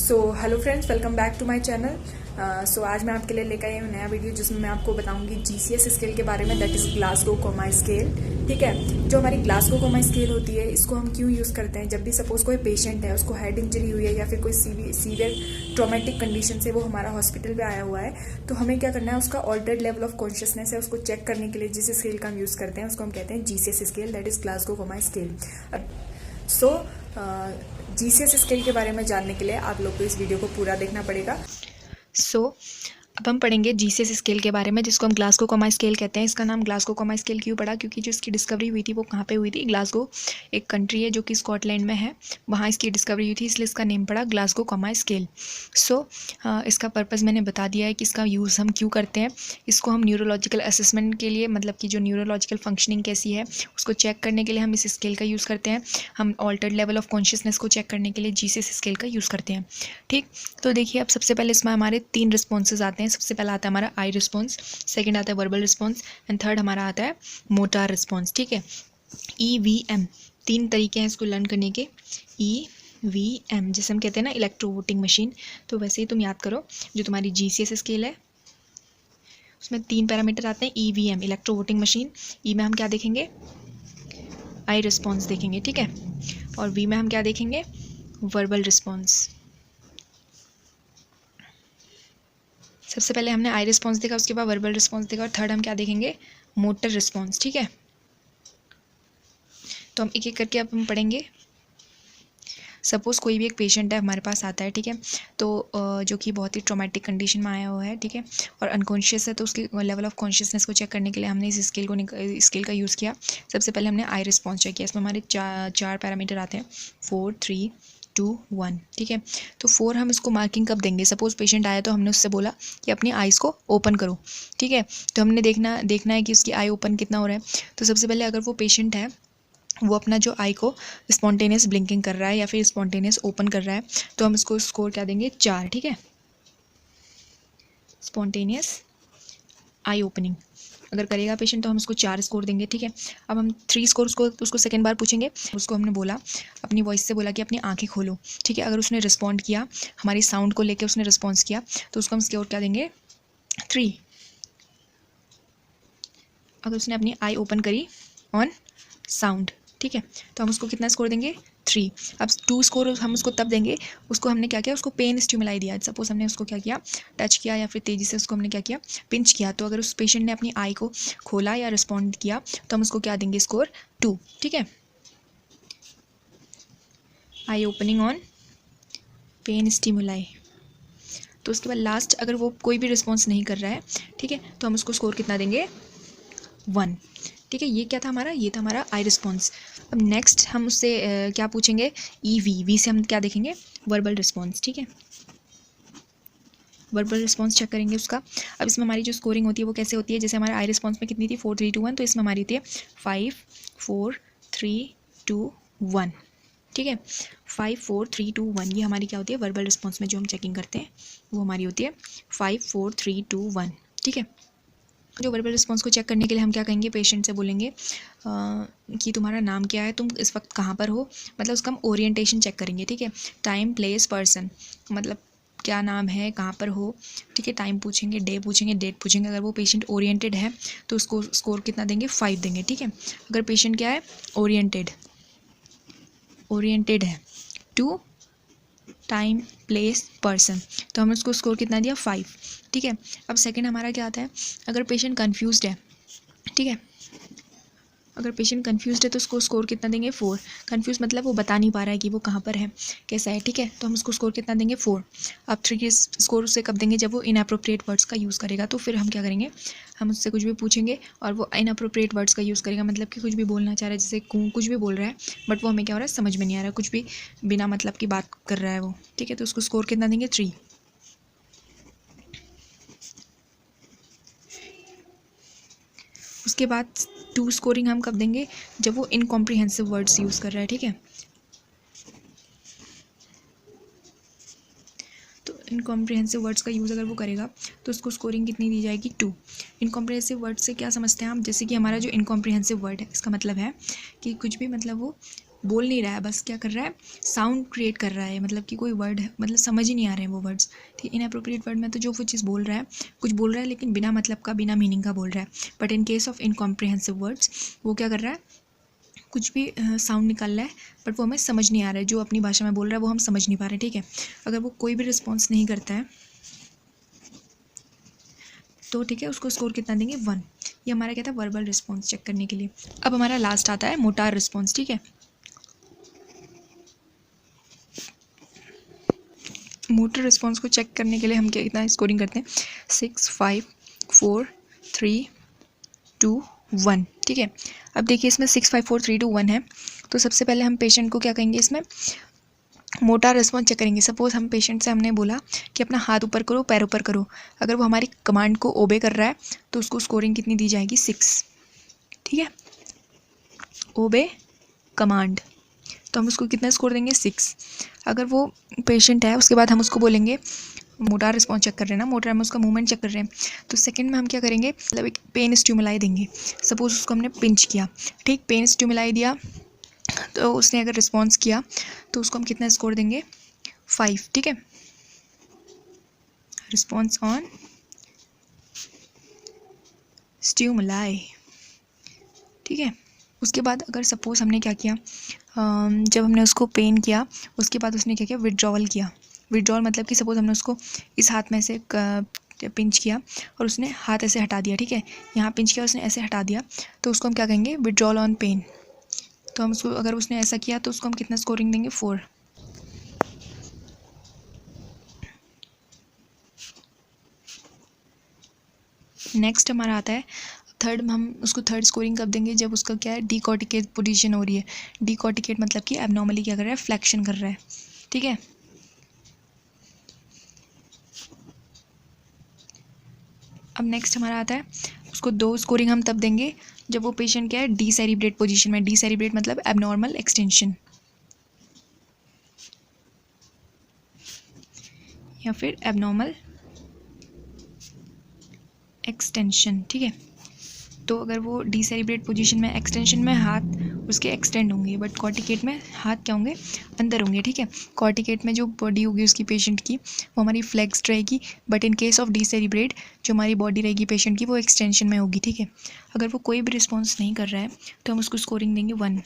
So hello friends, welcome back to my channel. So आज मैं आपके लिए लेकर आई हूँ नया वीडियो जिसमें मैं आपको बताऊंगी जीसीएस स्केल के बारे में, that is Glasgow coma scale. ठीक है, जो हमारी ग्लासगो कोमा स्केल होती है इसको हम क्यों यूज़ करते हैं? जब भी सपोज कोई पेशेंट है, उसको हेड इंजरी हुई है या फिर कोई सीवियर ट्रॉमेटिक कंडीशन से वो हमारा हॉस्पिटल पे आया हुआ है, तो हमें क्या करना है, उसका ऑल्टर्ड लेवल ऑफ कॉन्शियसनेस है, उसको चेक करने के लिए जिस स्केल का हम यूज़ करते हैं उसको हम कहते हैं GCS scale, that is Glasgow coma scale. So GCS scale के बारे में जानने के लिए आप लोग को इस वीडियो को पूरा देखना पड़ेगा। अब हम पढ़ेंगे जीसीएस स्केल के बारे में, जिसको हम ग्लासगो कोमा स्केल कहते हैं। इसका नाम ग्लासगो कोमा स्केल क्यों पड़ा? क्योंकि जो इसकी डिस्कवरी हुई थी वो कहाँ पे हुई थी? ग्लासगो एक कंट्री है जो कि स्कॉटलैंड में है, वहाँ इसकी डिस्कवरी हुई थी, इसलिए इसका नेम पड़ा ग्लासगो कोमा स्केल। इसका पर्पज़ मैंने बता दिया है कि इसका यूज़ हम क्यों करते हैं। इसको हम न्यूरोलॉजिकल असेसमेंट के लिए, मतलब कि जो न्यूरोलॉजिकल फंक्शनिंग कैसी है उसको चेक करने के लिए हम इस स्केल का यूज़ करते हैं। हम ऑल्टर्ड लेवल ऑफ कॉन्शियसनेस को चेक करने के लिए जीसीएस स्केल का यूज़ करते हैं। ठीक, तो देखिए, अब सबसे पहले इसमें हमारे 3 रिस्पॉन्सेज आते हैं। सबसे पहला आता है हमारा आई रिस्पॉन्स, सेकंड आता है वर्बल रिस्पॉन्स एंड थर्ड हमारा आता है मोटार रिस्पॉन्स। ठीक है, EVM 3 तरीके हैं इसको लर्न करने के। EVM जैसे हम कहते हैं ना इलेक्ट्रोवोटिंग मशीन, तो वैसे ही तुम याद करो, जो तुम्हारी जीसीएस स्केल है उसमें 3 पैरामीटर आते हैं। EVM इलेक्ट्रोवोटिंग मशीन, ई में हम क्या देखेंगे? आई रिस्पॉन्स देखेंगे। ठीक है, और वी में हम क्या देखेंगे? Verbal response. सबसे पहले हमने आई रिस्पॉन्स देखा, उसके बाद वर्बल रिस्पॉन्स देखा, और थर्ड हम क्या देखेंगे? Motor response. ठीक है, तो हम एक एक करके अब हम पढ़ेंगे। सपोज़ कोई भी एक पेशेंट है हमारे पास आता है, ठीक है, तो जो कि बहुत ही ट्रॉमेटिक कंडीशन में आया हुआ है, ठीक है, और अनकॉन्शियस है, तो उसकी लेवल ऑफ कॉन्शियसनेस को चेक करने के लिए हमने इस स्केल का यूज़ किया। सबसे पहले हमने आई रिस्पॉन्स चेक किया। इसमें हमारे चार पैरामीटर आते हैं, 4, 3, 2, 1। ठीक है, तो 4 हम इसको मार्किंग कब देंगे? सपोज़ पेशेंट आया तो हमने उससे बोला कि अपनी आइज़ को ओपन करो। ठीक है, तो हमने देखना है कि उसकी आई ओपन कितना हो रहा है। तो सबसे पहले अगर वो पेशेंट है वो अपना जो आई को स्पॉन्टेनियस ब्लिंकिंग कर रहा है या फिर स्पॉन्टेनियस ओपन कर रहा है, तो हम इसको स्कोर क्या देंगे? 4। ठीक है, स्पॉन्टेनियस आई ओपनिंग अगर करेगा पेशेंट तो हम उसको 4 स्कोर देंगे। ठीक है, अब हम 3 स्कोर उसको सेकेंड बार पूछेंगे। उसको हमने बोला, अपनी वॉइस से बोला कि अपनी आंखें खोलो। ठीक है, अगर उसने रिस्पॉन्ड किया, हमारी साउंड को लेकर उसने रिस्पॉन्स किया, तो उसको हम स्कोर क्या देंगे? 3। अगर उसने अपनी आई ओपन करी ऑन साउंड, ठीक है, तो हम उसको कितना स्कोर देंगे? 3। अब 2 स्कोर हम उसको तब देंगे, उसको हमने क्या किया? उसको पेन स्टिमुलाई दिया। सपोज हमने उसको क्या किया? टच किया या फिर तेज़ी से उसको हमने क्या किया? पिंच किया। तो अगर उस पेशेंट ने अपनी आई को खोला या रिस्पॉन्ड किया तो हम उसको क्या देंगे? स्कोर 2। ठीक है, आई ओपनिंग ऑन पेन स्टिमुलाई। तो उसके बाद लास्ट, अगर वो कोई भी रिस्पॉन्स नहीं कर रहा है, ठीक है, तो हम उसको स्कोर कितना देंगे? 1। ठीक है, ये क्या था हमारा? ये था हमारा आई रिस्पॉन्स। अब नेक्स्ट हम उससे क्या पूछेंगे? वी से हम क्या देखेंगे? Verbal response. ठीक है, वर्बल रिस्पॉन्स चेक करेंगे उसका। अब इसमें हमारी जो स्कोरिंग होती है वो कैसे होती है? जैसे हमारे आई रिस्पॉन्स में कितनी थी? 4, 3, 2, 1, तो इसमें हमारी होती है 5, 4, 3, 2, 1। ठीक है, 5, 4, 3, 2, 1 ये हमारी क्या होती है? वर्बल रिस्पॉन्स में जो हम चेकिंग करते हैं वो हमारी होती है 5, 4, 3, 2, 1। ठीक है, जो वर्बल रिस्पॉन्स को चेक करने के लिए हम क्या कहेंगे? पेशेंट से बोलेंगे कि तुम्हारा नाम क्या है, तुम इस वक्त कहाँ पर हो, मतलब उसका हम ओरिएंटेशन चेक करेंगे। ठीक है, टाइम, प्लेस, पर्सन, मतलब क्या नाम है, कहाँ पर हो। ठीक है, टाइम पूछेंगे, डे पूछेंगे, डेट पूछेंगे। अगर वो पेशेंट ओरिएंटेड है तो उसको स्कोर कितना देंगे? 5 देंगे। ठीक है, अगर पेशेंट क्या है? ओरिएंटेड है टू टाइम, प्लेस, पर्सन, तो हमने उसको स्कोर कितना दिया? 5। ठीक है, अब सेकंड हमारा क्या आता है? अगर पेशेंट कंफ्यूज्ड है, ठीक है, अगर पेशेंट कंफ्यूज्ड है तो उसको स्कोर कितना देंगे? 4। कंफ्यूज मतलब वो बता नहीं पा रहा है कि वो कहाँ पर है, कैसा है। ठीक है, तो हम उसको स्कोर कितना देंगे? 4। अब 3 स्कोर उसे कब देंगे? जब वो इनअप्रोप्रिएट वर्ड्स का यूज़ करेगा। तो फिर हम क्या करेंगे? हम उससे कुछ भी पूछेंगे और वो इनअप्रोप्रिएट वर्ड्स का यूज़ करेगा, मतलब कि कुछ भी बोलना चाह रहा है, जैसे कुछ भी बोल रहा है बट वो हमें क्या हो रहा है? समझ में नहीं आ रहा है, कुछ भी बिना मतलब की बात कर रहा है वो। ठीक है, तो उसको स्कोर कितना देंगे? 3। उसके बाद 2 स्कोरिंग हम कब देंगे? जब वो इनकॉम्प्रिहेंसिव वर्ड्स यूज़ कर रहा है। ठीक है, तो इनकॉम्प्रिहेंसिव वर्ड्स का यूज़ अगर वो करेगा तो उसको स्कोरिंग कितनी दी जाएगी? 2। इनकॉम्प्रिहेंसिव वर्ड से क्या समझते हैं हम? जैसे कि हमारा जो इनकॉम्प्रिहेंसिव वर्ड है, इसका मतलब है कि कुछ भी, मतलब वो बोल नहीं रहा है, बस क्या कर रहा है, साउंड क्रिएट कर रहा है, मतलब कि कोई वर्ड है, मतलब समझ ही नहीं आ रहे हैं वो वर्ड्स। ठीक, इनअप्रोप्रिएट वर्ड में तो जो वो चीज़ बोल रहा है, कुछ बोल रहा है लेकिन बिना मतलब का, बिना मीनिंग का बोल रहा है। But in case of incomprehensive words वो क्या कर रहा है, कुछ भी साउंड निकाल रहा है बट वो हमें समझ नहीं आ रहा है, जो अपनी भाषा में बोल रहा है वो हम समझ नहीं पा रहे हैं। ठीक है, अगर वो कोई भी रिस्पॉन्स नहीं करता है तो ठीक है, उसको स्कोर कितना देंगे, 1। ये हमारा क्या था, वर्बल रिस्पॉन्स चेक करने के लिए। अब हमारा लास्ट आता है मोटार रिस्पॉन्स। ठीक है, मोटर रिस्पॉन्स को चेक करने के लिए हम क्या कितना स्कोरिंग करते हैं, 6, 5, 4, 3, 2, 1। ठीक है, अब देखिए इसमें 6, 5, 4, 3, 2, 1 है, तो सबसे पहले हम पेशेंट को क्या कहेंगे, इसमें मोटार रिस्पॉन्स चेक करेंगे। सपोज हम पेशेंट से हमने बोला कि अपना हाथ ऊपर करो, पैर ऊपर करो, अगर वो हमारी कमांड को ओबे कर रहा है तो उसको स्कोरिंग कितनी दी जाएगी, 6। ठीक है, ओबे कमांड, तो हम उसको कितना स्कोर देंगे, 6। अगर वो पेशेंट है उसके बाद हम उसको बोलेंगे, मोटार रिस्पॉन्स चेक कर रहे हैं ना, मोटार में उसका मूवमेंट चेक कर रहे हैं, तो सेकंड में हम क्या करेंगे, मतलब एक पेन स्टिमुलाई देंगे। सपोज उसको हमने पिंच किया, ठीक, पेन स्टिमुलाई दिया, तो उसने अगर रिस्पॉन्स किया तो उसको हम कितना स्कोर देंगे, 5। ठीक है, रिस्पॉन्स ऑन स्टिमुलाई। ठीक है, उसके बाद अगर सपोज हमने क्या किया, जब हमने उसको पेन किया उसके बाद उसने क्या किया, विड्रॉवल किया। विड्रॉवल मतलब कि सपोज हमने उसको इस हाथ में से पिंच किया और उसने हाथ ऐसे हटा दिया। ठीक है, यहाँ पिंच किया उसने ऐसे हटा दिया, तो उसको हम क्या कहेंगे, विड्रॉल ऑन पेन। तो हम उसको, अगर उसने ऐसा किया तो उसको हम कितना स्कोरिंग देंगे, 4। नेक्स्ट हमारा आता है थर्ड, हम उसको थर्ड स्कोरिंग कब देंगे, जब उसका क्या है, डीकॉर्टिकेट पोजीशन हो रही है। डीकॉर्टिकेट मतलब कि एबनॉर्मली क्या कर रहा है, फ्लैक्शन कर रहा है। ठीक है, अब नेक्स्ट हमारा आता है, उसको 2 स्कोरिंग हम तब देंगे जब वो पेशेंट क्या है, डीसेरिब्रेट पोजीशन में। डीसेरिब्रेट मतलब एबनॉर्मल एक्सटेंशन या फिर एबनॉर्मल एक्सटेंशन। ठीक है, तो अगर वो डीसेरिब्रेट पोजीशन में, एक्सटेंशन में हाथ उसके एक्सटेंड होंगे, बट कॉर्टिकेट में हाथ क्या होंगे, अंदर होंगे। ठीक है, कॉर्टिकेट में जो बॉडी होगी उसकी पेशेंट की वो हमारी फ्लेक्स्ड रहेगी, बट इन केस ऑफ डीसेरिब्रेट जो हमारी बॉडी रहेगी पेशेंट की वो एक्सटेंशन में होगी। ठीक है, अगर वो कोई भी रिस्पॉन्स नहीं कर रहा है तो हम उसको स्कोरिंग देंगे 1।